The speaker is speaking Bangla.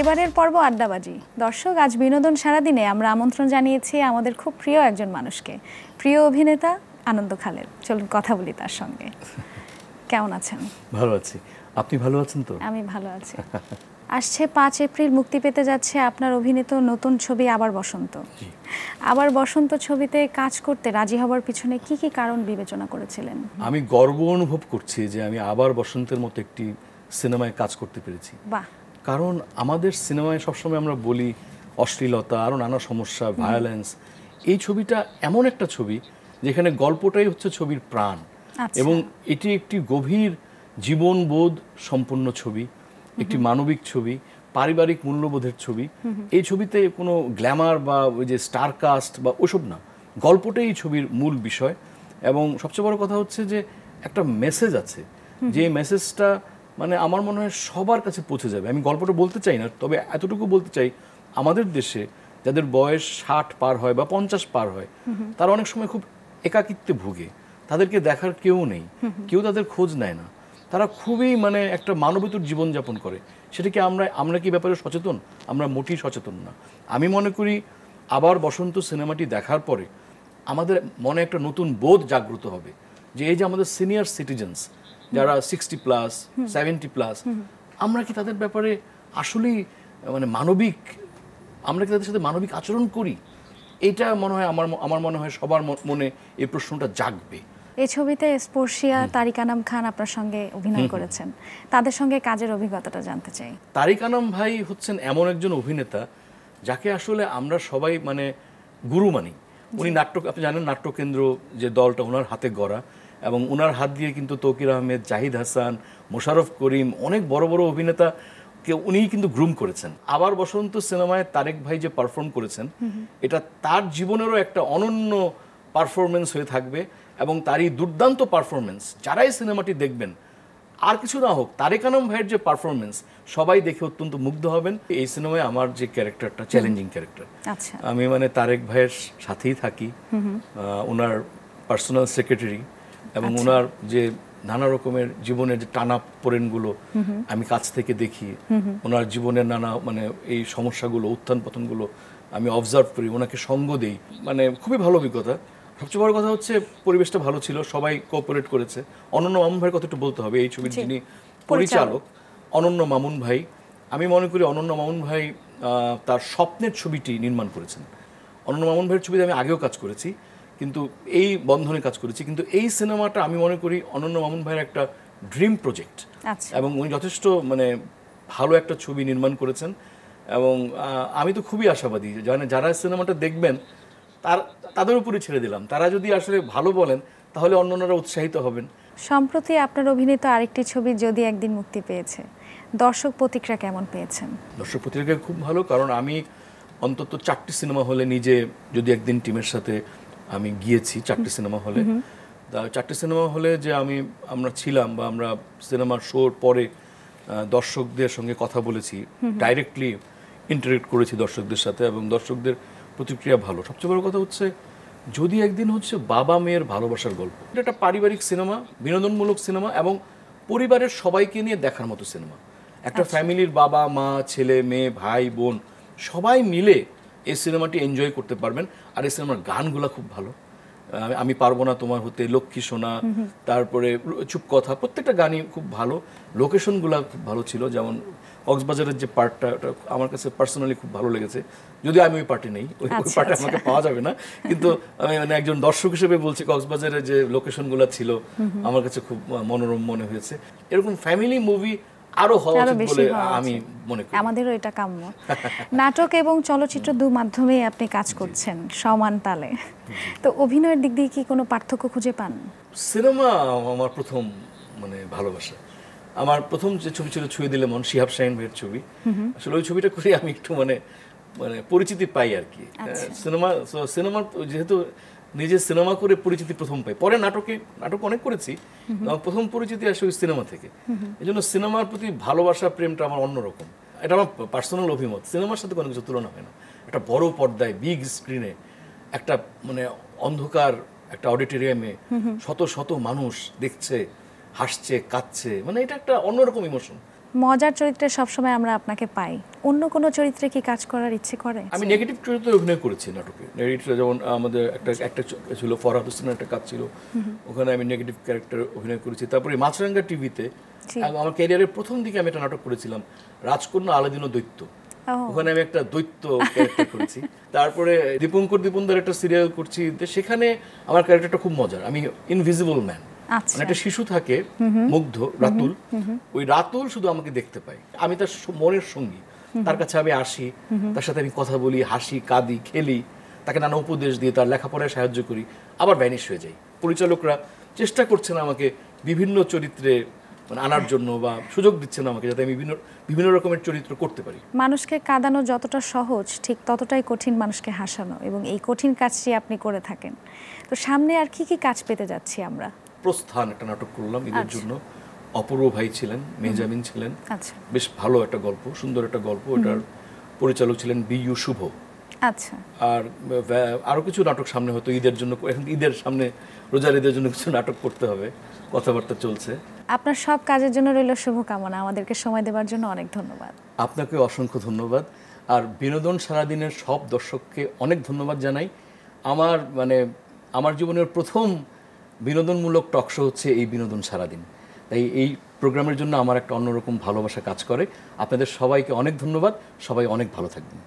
এবারের পর্ব আড্ডাবাজি। দর্শক, আজ বিনোদন সারাদিনে আমরা আমন্ত্রণ জানিয়েছি আমাদের খুব প্রিয় একজন মানুষকে, প্রিয় অভিনেতা আনন্দ খালেদ। চলুন কথা বলি তার সঙ্গে। কেমন আছেন? ভালো আছি, আপনি ভালো আছেন তো? আমি ভালো আছি। আসছে 5 এপ্রিল মুক্তি পেতে যাচ্ছে আপনার অভিনীত নতুন ছবি আবার বসন্ত। আবার বসন্ত ছবিতে কাজ করতে রাজি হবার পিছনে কি কি কারণ বিবেচনা করেছিলেন? আমি গর্ব অনুভব করছি যে আমি আবার বসন্তের মতো একটি সিনেমায় কাজ করতে পেরেছি। বাহ। কারণ আমাদের সিনেমায় সবসময় আমরা বলি অশ্লীলতা, আরও নানা সমস্যা, ভায়োলেন্স। এই ছবিটা এমন একটা ছবি যেখানে গল্পটাই হচ্ছে ছবির প্রাণ, এবং এটি একটি গভীর জীবনবোধ সম্পন্ন ছবি, একটি মানবিক ছবি, পারিবারিক মূল্যবোধের ছবি। এই ছবিতে কোনো গ্ল্যামার বা ওই যে স্টার কাস্ট বা ওসব না, গল্পটাই এই ছবির মূল বিষয়। এবং সবচেয়ে বড় কথা হচ্ছে যে একটা মেসেজ আছে, যে মেসেজটা মানে আমার মনে হয় সবার কাছে পৌঁছে যাবে। আমি গল্পটা বলতে চাই না, তবে এতটুকু বলতে চাই, আমাদের দেশে যাদের বয়স 60 পার হয় বা 50 পার হয়, তারা অনেক সময় খুব একাকিত্বে ভুগে, তাদেরকে দেখার কেউ নেই, কেউ তাদের খোঁজ নেয় না, তারা খুবই মানে একটা মানবেতর জীবনযাপন করে। সেটাকে আমরা কি ব্যাপারে সচেতন? আমরা মোটেই সচেতন না। আমি মনে করি আবার বসন্ত সিনেমাটি দেখার পরে আমাদের মনে একটা নতুন বোধ জাগ্রত হবে, যে এই যে আমাদের সিনিয়র সিটিজেন্স যারা 60+, 70+, আমরা কি তাদের ব্যাপারে আসলেই মানে মানবিক, আমরা কি তাদের সাথে মানবিক আচরণ করি? এইটা মনে হয় আমার মনে হয় সবার মনে এই প্রশ্নটা জাগবে। এই ছবিতে স্পর্শিয়া, তারিক আনাম খান আপনার সঙ্গে অভিনয় করেছেন, তাদের সঙ্গে কাজের অভিজ্ঞতাটা জানতে চাই। তারিক আনাম ভাই হচ্ছেন এমন একজন অভিনেতা যাকে আসলে আমরা সবাই মানে গুরু মানি। উনি আপনি জানেন নাট্যকেন্দ্র যে দলটা ওনার হাতে গড়া, এবং ওনার হাত দিয়ে কিন্তু তৌকির আহমেদ, জাহিদ হাসান, মোশাররফ করিম, অনেক বড় বড় অভিনেতা কে উনিই কিন্তু গ্রুম করেছেন। আবার বসন্ত সিনেমায় তারেক ভাই যে পারফর্ম করেছেন, এটা তার জীবনেরও একটা অনন্য পারফরমেন্স হয়ে থাকবে। এবং তারই দুর্দান্ত পারফরমেন্স যারাই সিনেমাটি দেখবেন, আর কিছু না হোক, তারেক আনাম ভাইয়ের যে পারফরমেন্স সবাই দেখে অত্যন্ত মুগ্ধ হবেন। এই সিনেমায় আমার যে ক্যারেক্টারটা চ্যালেঞ্জিং ক্যারেক্টার, আমি মানে তারেক ভাইয়ের সাথেই থাকি, ওনার পার্সোনাল সেক্রেটারি, এবং ওনার যে নানা রকমের জীবনের যে টানা পোড়েনগুলো আমি কাছ থেকে দেখি, ওনার জীবনের নানা মানে এই সমস্যাগুলো, উত্থান পতনগুলো আমি অবজার্ভ করি, ওনাকে সঙ্গ দেই, মানে খুবই ভালো অভিজ্ঞতা। সবচেয়ে বড় কথা হচ্ছে পরিবেশটা ভালো ছিল, সবাই কোঅপারেট করেছে। অনন্য মামুন ভাইয়ের কথা একটু বলতে হবে, এই ছবির যিনি পরিচালক অনন্য মামুন ভাই। আমি মনে করি অনন্য মামুন ভাই তার স্বপ্নের ছবিটি নির্মাণ করেছেন। অনন্য মামুন ভাইয়ের ছবিতে আমি আগেও কাজ করেছি, কিন্তু এই বন্ধনে কাজ করেছি, কিন্তু এই সিনেমাটা আমি মনে করি অনন্য মামুন ভাইয়ের একটা ড্রিম প্রজেক্ট, এবং উনি যথেষ্ট মানে ভালো একটা ছবি নির্মাণ করেছেন। এবং আমি তো খুবই আশাবাদী, যারা সিনেমাটা দেখবেন তাদের উপরে ছেড়ে দিলাম, তারা যদি আসলে ভালো বলেন তাহলে অন্যরা উৎসাহিত হবেন। সম্প্রতি আপনার অভিনীত আরেকটি ছবি যদি একদিন মুক্তি পেয়েছে, দর্শক প্রতিক্রিয়া কেমন পেয়েছেন? দর্শক প্রতিক্রিয়া খুব ভালো, কারণ আমি অন্তত 4টি সিনেমা হলে নিজে যদি একদিন টিমের সাথে আমি গিয়েছি, 4টি সিনেমা হলে, 4টি সিনেমা হলে যে আমরা ছিলাম বা আমরা সিনেমার শোর পরে দর্শকদের সঙ্গে কথা বলেছি, ডাইরেক্টলি ইন্টারেক্ট করেছি দর্শকদের সাথে, এবং দর্শকদের প্রতিক্রিয়া ভালো। সবচেয়ে বড় কথা হচ্ছে যদি একদিন হচ্ছে বাবা মেয়ের ভালোবাসার গল্প। এটা একটা পারিবারিক সিনেমা, বিনোদনমূলক সিনেমা, এবং পরিবারের সবাইকে নিয়ে দেখার মতো সিনেমা। একটা ফ্যামিলির বাবা মা, ছেলে মেয়ে, ভাই বোন সবাই মিলে এই সিনেমাটি এনজয় করতে পারবেন। আর এই সিনেমার গানগুলো খুব ভালো, আমি পারবো না তোমার হতে, লক্ষ্মী সোনা, তারপরে চুপ কথা, প্রত্যেকটা গানই খুব ভালো। লোকেশনগুলো খুব ভালো ছিল, যেমন কক্সবাজারের যে পার্টটা, ওটা আমার কাছে পার্সোনালি খুব ভালো লেগেছে, যদিও আমি ওই পার্টে নেই, ওই পার্টে আমাকে পাওয়া যাবে না, কিন্তু আমি মানে একজন দর্শক হিসেবে বলছি, কক্সবাজারের যে লোকেশনগুলো ছিল আমার কাছে খুব মনোরম মনে হয়েছে। এরকম ফ্যামিলি মুভি আরো হওয়া উচিত বলে আমি মনে করি, আমাদেরও এটা কাম্য। নাটক এবং চলচ্চিত্র দু মাধ্যমেই আপনি কাজ করছেন সমান তালে, তো অভিনয়ের দিক দিয়ে কি কোনো পার্থক্য খুঁজে পান? সিনেমা আমার প্রথম মানে ভালোবাসা। আমার প্রথম যে ছবি ছিল ছুঁয়ে দিলে মন, শিহাব শাহীন ভাইয়ের ছবি। আসলে ওই ছবিটা করে আমি একটু মানে পরিচিতি পাই আর কি। সিনেমার যেহেতু নিজে সিনেমা করে পরিচিতি প্রথম পাই, পরে নাটক অনেক করেছি, প্রথম পরিচিতি আসে ওই সিনেমা থেকে। এই জন্য সিনেমার প্রতি ভালোবাসা, প্রেমটা আমার অন্যরকম। এটা আমার পার্সোনাল অভিমত, সিনেমার সাথে কোনো কিছু তুলনা হয় না। একটা বড় পর্দায় বিগ স্ক্রিনে একটা মানে অন্ধকার একটা অডিটোরিয়ামে শত শত মানুষ দেখছে, হাসছে, কাঁদছে, মানে এটা একটা অন্যরকম ইমোশন। মজার চরিত্রে সবসময় আমরা আপনাকে পাই, অন্য কোনো চরিত্রে কি কাজ করার ইচ্ছে করে? আমি নেগেটিভ চরিত্রে অভিনয় করেছি নাটকে। নেগেটিভ যেমন আমাদের একটা ছিল ফরহাদ হোসেনের একটা কাজ ছিল, ওখানে আমি নেগেটিভ ক্যারেক্টার অভিনয় করেছি। তারপরে মাছরাঙ্গা টিভিতে আমার ক্যারিয়ারের প্রথম দিকে আমি একটা নাটক করেছিলাম, রাজকন্যা আলাদিন ও দৈত্য। ওখানে আমি একটা দৈত্য ক্যারেক্টার করেছি। তারপরে দীপনদার একটা সিরিয়াল করছি, সেখানে আমার ক্যারেক্টারটা খুব মজার। আমি ইনভিজিবল ম্যান, মানে একটা শিশু থাকে মুগ্ধ, রাতুল। ওই রাতুল শুধু আমাকে দেখতে পায়, আমি তার মনের সঙ্গী। তার কাছে আমি আসি, তার সাথে আমি কথা বলি, হাসি, কাঁদি, খেলি, তাকে নানা উপদেশ দিয়ে তার লেখাপড়ায় সাহায্য করি, আবার ভ্যানিশ হয়ে যাই। পরিচালকরা চেষ্টা করছেন আমাকে বিভিন্ন চরিত্রে মানে আনার জন্য, বা সুযোগ দিচ্ছেন আমাকে যাতে আমি বিভিন্ন রকমের চরিত্র করতে পারি। মানুষকে কাঁদানো যতটা সহজ, ঠিক ততটাই কঠিন মানুষকে হাসানো, এবং এই কঠিন কাজটি আপনি করে থাকেন। তো সামনে আর কি কি কাজ পেতে যাচ্ছি আমরা? প্রস্থান একটা নাটক করলাম ঈদের জন্য, অপূর্ব ভাই ছিলেন, মেহজামিন ছিলেন, বেশ ভালো একটা গল্প, সুন্দর একটা গল্প। এটার পরিচালক ছিলেন বিইউ শুভ। আচ্ছা, আর আরো কিছু নাটক সামনে, হয়তো ঈদের জন্য, এখন ঈদের সামনে, রোজার ঈদের জন্য কিছু নাটক করতে হবে, কথাবার্তা চলছে। আপনার সব কাজের জন্য রইল শুভকামনা। আমাদেরকে সময় দেওয়ার জন্য অনেক ধন্যবাদ। আপনাকে অসংখ্য ধন্যবাদ। আর বিনোদন সারাদিনের সব দর্শককে অনেক ধন্যবাদ জানাই। আমার জীবনের প্রথম বিনোদনমূলক টক শো হচ্ছে এই বিনোদন সারাদিন, তাই এই প্রোগ্রামের জন্য আমার একটা অন্যরকম ভালোবাসা কাজ করে। আপনাদের সবাইকে অনেক ধন্যবাদ, সবাই অনেক ভালো থাকবেন।